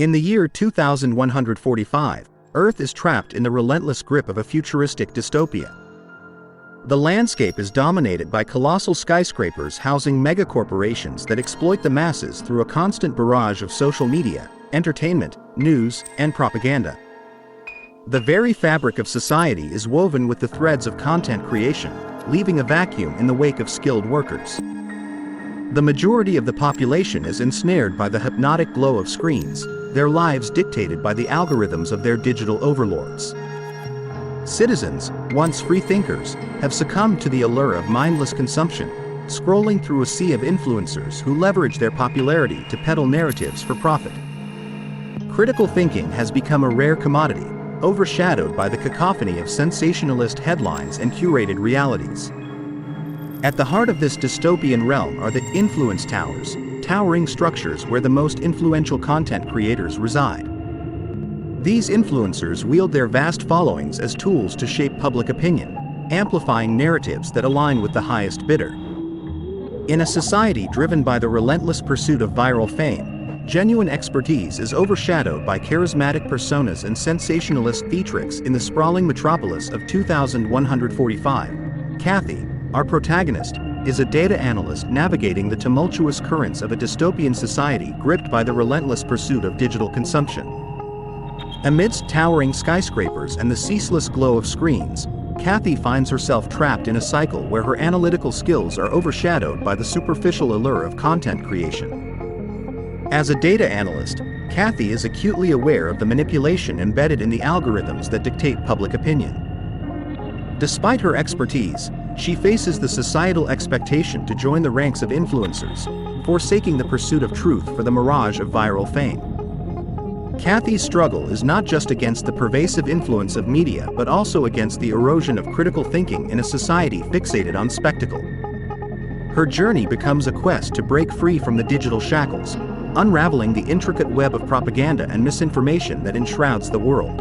In the year 2145, Earth is trapped in the relentless grip of a futuristic dystopia. The landscape is dominated by colossal skyscrapers housing megacorporations that exploit the masses through a constant barrage of social media, entertainment, news, and propaganda. The very fabric of society is woven with the threads of content creation, leaving a vacuum in the wake of skilled workers. The majority of the population is ensnared by the hypnotic glow of screens, their lives dictated by the algorithms of their digital overlords. Citizens, once free thinkers, have succumbed to the allure of mindless consumption, scrolling through a sea of influencers who leverage their popularity to peddle narratives for profit. Critical thinking has become a rare commodity, overshadowed by the cacophony of sensationalist headlines and curated realities. At the heart of this dystopian realm are the influence towers, towering structures where the most influential content creators reside. These influencers wield their vast followings as tools to shape public opinion, amplifying narratives that align with the highest bidder. In a society driven by the relentless pursuit of viral fame, genuine expertise is overshadowed by charismatic personas and sensationalist theatrics. In the sprawling metropolis of 2145, Kathy, our protagonist, is a data analyst navigating the tumultuous currents of a dystopian society gripped by the relentless pursuit of digital consumption. Amidst towering skyscrapers and the ceaseless glow of screens, Kathy finds herself trapped in a cycle where her analytical skills are overshadowed by the superficial allure of content creation. As a data analyst, Kathy is acutely aware of the manipulation embedded in the algorithms that dictate public opinion. Despite her expertise, she faces the societal expectation to join the ranks of influencers, forsaking the pursuit of truth for the mirage of viral fame. Kathy's struggle is not just against the pervasive influence of media but also against the erosion of critical thinking in a society fixated on spectacle. Her journey becomes a quest to break free from the digital shackles, unraveling the intricate web of propaganda and misinformation that enshrouds the world.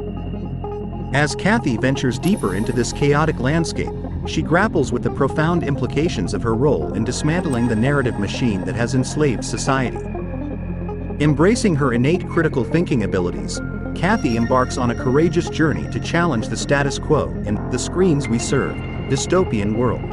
As Kathy ventures deeper into this chaotic landscape, she grapples with the profound implications of her role in dismantling the narrative machine that has enslaved society. Embracing her innate critical thinking abilities, Kathy embarks on a courageous journey to challenge the status quo in The Screens We Serve, dystopian world.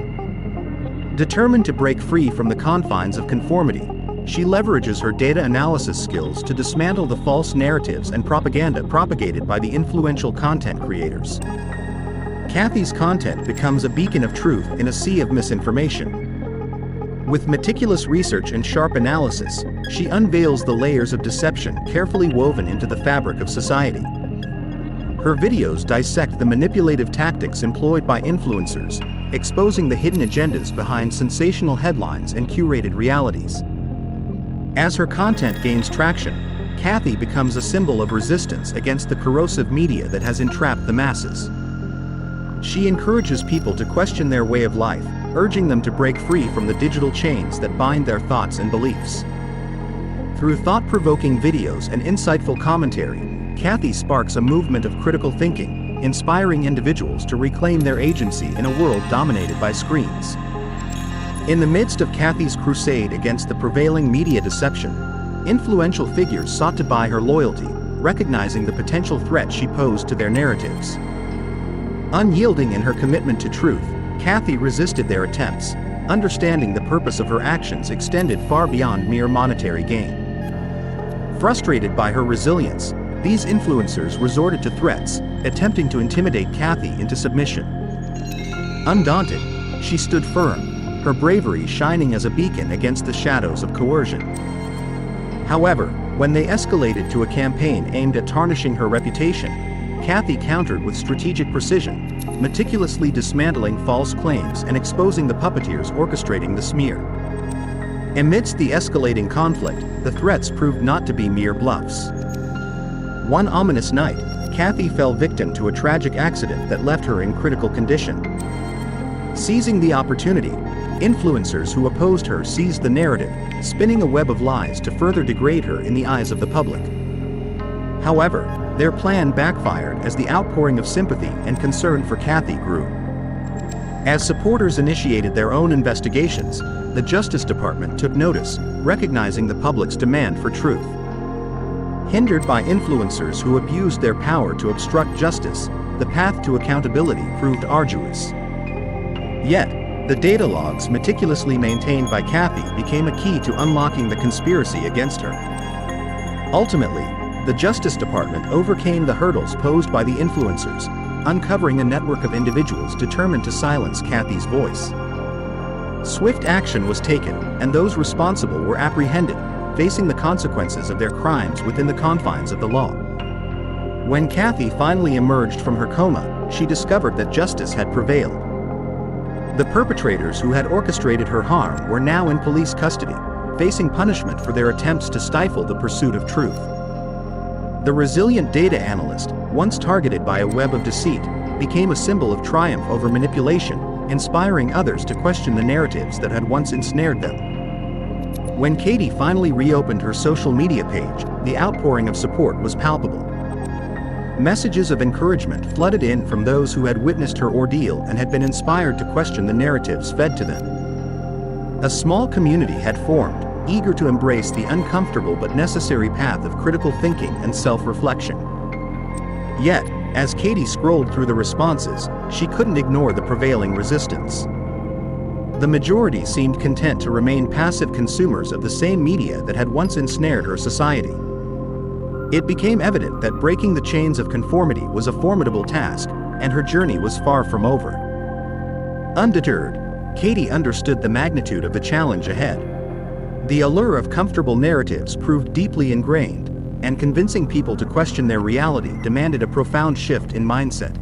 Determined to break free from the confines of conformity, she leverages her data analysis skills to dismantle the false narratives and propaganda propagated by the influential content creators. Kathy's content becomes a beacon of truth in a sea of misinformation. With meticulous research and sharp analysis, she unveils the layers of deception carefully woven into the fabric of society. Her videos dissect the manipulative tactics employed by influencers, exposing the hidden agendas behind sensational headlines and curated realities. As her content gains traction, Kathy becomes a symbol of resistance against the corrosive media that has entrapped the masses. She encourages people to question their way of life, urging them to break free from the digital chains that bind their thoughts and beliefs. Through thought-provoking videos and insightful commentary, Kathy sparks a movement of critical thinking, inspiring individuals to reclaim their agency in a world dominated by screens. In the midst of Kathy's crusade against the prevailing media deception, influential figures sought to buy her loyalty, recognizing the potential threat she posed to their narratives. Unyielding in her commitment to truth, Kathy resisted their attempts, understanding the purpose of her actions extended far beyond mere monetary gain. Frustrated by her resilience, these influencers resorted to threats, attempting to intimidate Kathy into submission. Undaunted, she stood firm, her bravery shining as a beacon against the shadows of coercion. However, when they escalated to a campaign aimed at tarnishing her reputation, Kathy countered with strategic precision, meticulously dismantling false claims and exposing the puppeteers orchestrating the smear. Amidst the escalating conflict, the threats proved not to be mere bluffs. One ominous night, Kathy fell victim to a tragic accident that left her in critical condition. Seizing the opportunity, influencers who opposed her seized the narrative, spinning a web of lies to further degrade her in the eyes of the public. However, their plan backfired as the outpouring of sympathy and concern for Kathy grew. As supporters initiated their own investigations, the Justice Department took notice, recognizing the public's demand for truth. Hindered by influencers who abused their power to obstruct justice, the path to accountability proved arduous. Yet, the data logs meticulously maintained by Kathy became a key to unlocking the conspiracy against her. Ultimately, the Justice Department overcame the hurdles posed by the influencers, uncovering a network of individuals determined to silence Kathy's voice. Swift action was taken, and those responsible were apprehended, facing the consequences of their crimes within the confines of the law. When Kathy finally emerged from her coma, she discovered that justice had prevailed. The perpetrators who had orchestrated her harm were now in police custody, facing punishment for their attempts to stifle the pursuit of truth. The resilient data analyst, once targeted by a web of deceit, became a symbol of triumph over manipulation, inspiring others to question the narratives that had once ensnared them. When Katie finally reopened her social media page, the outpouring of support was palpable. Messages of encouragement flooded in from those who had witnessed her ordeal and had been inspired to question the narratives fed to them. A small community had formed, eager to embrace the uncomfortable but necessary path of critical thinking and self-reflection. Yet, as Katie scrolled through the responses, she couldn't ignore the prevailing resistance. The majority seemed content to remain passive consumers of the same media that had once ensnared her society. It became evident that breaking the chains of conformity was a formidable task, and her journey was far from over. Undeterred, Katie understood the magnitude of the challenge ahead. The allure of comfortable narratives proved deeply ingrained, and convincing people to question their reality demanded a profound shift in mindset.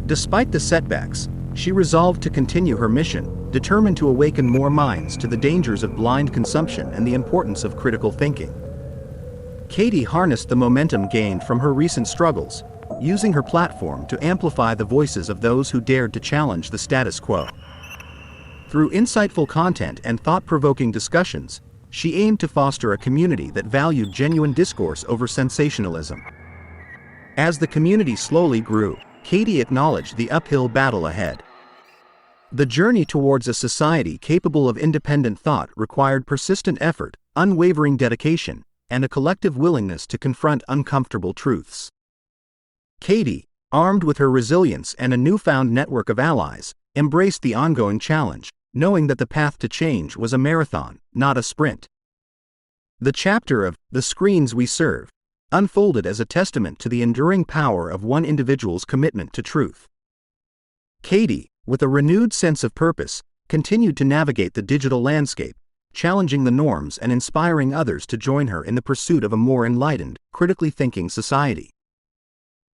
Despite the setbacks, she resolved to continue her mission, determined to awaken more minds to the dangers of blind consumption and the importance of critical thinking. Katie harnessed the momentum gained from her recent struggles, using her platform to amplify the voices of those who dared to challenge the status quo. Through insightful content and thought-provoking discussions, she aimed to foster a community that valued genuine discourse over sensationalism. As the community slowly grew, Katie acknowledged the uphill battle ahead. The journey towards a society capable of independent thought required persistent effort, unwavering dedication, and a collective willingness to confront uncomfortable truths. Katie, armed with her resilience and a newfound network of allies, embraced the ongoing challenge, knowing that the path to change was a marathon, not a sprint. The chapter of "The Screens We Serve" unfolded as a testament to the enduring power of one individual's commitment to truth. Katie, with a renewed sense of purpose, continued to navigate the digital landscape, challenging the norms and inspiring others to join her in the pursuit of a more enlightened, critically thinking society.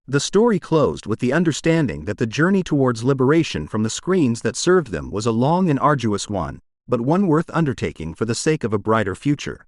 The story closed with the understanding that the journey towards liberation from the screens that served them was a long and arduous one, but one worth undertaking for the sake of a brighter future.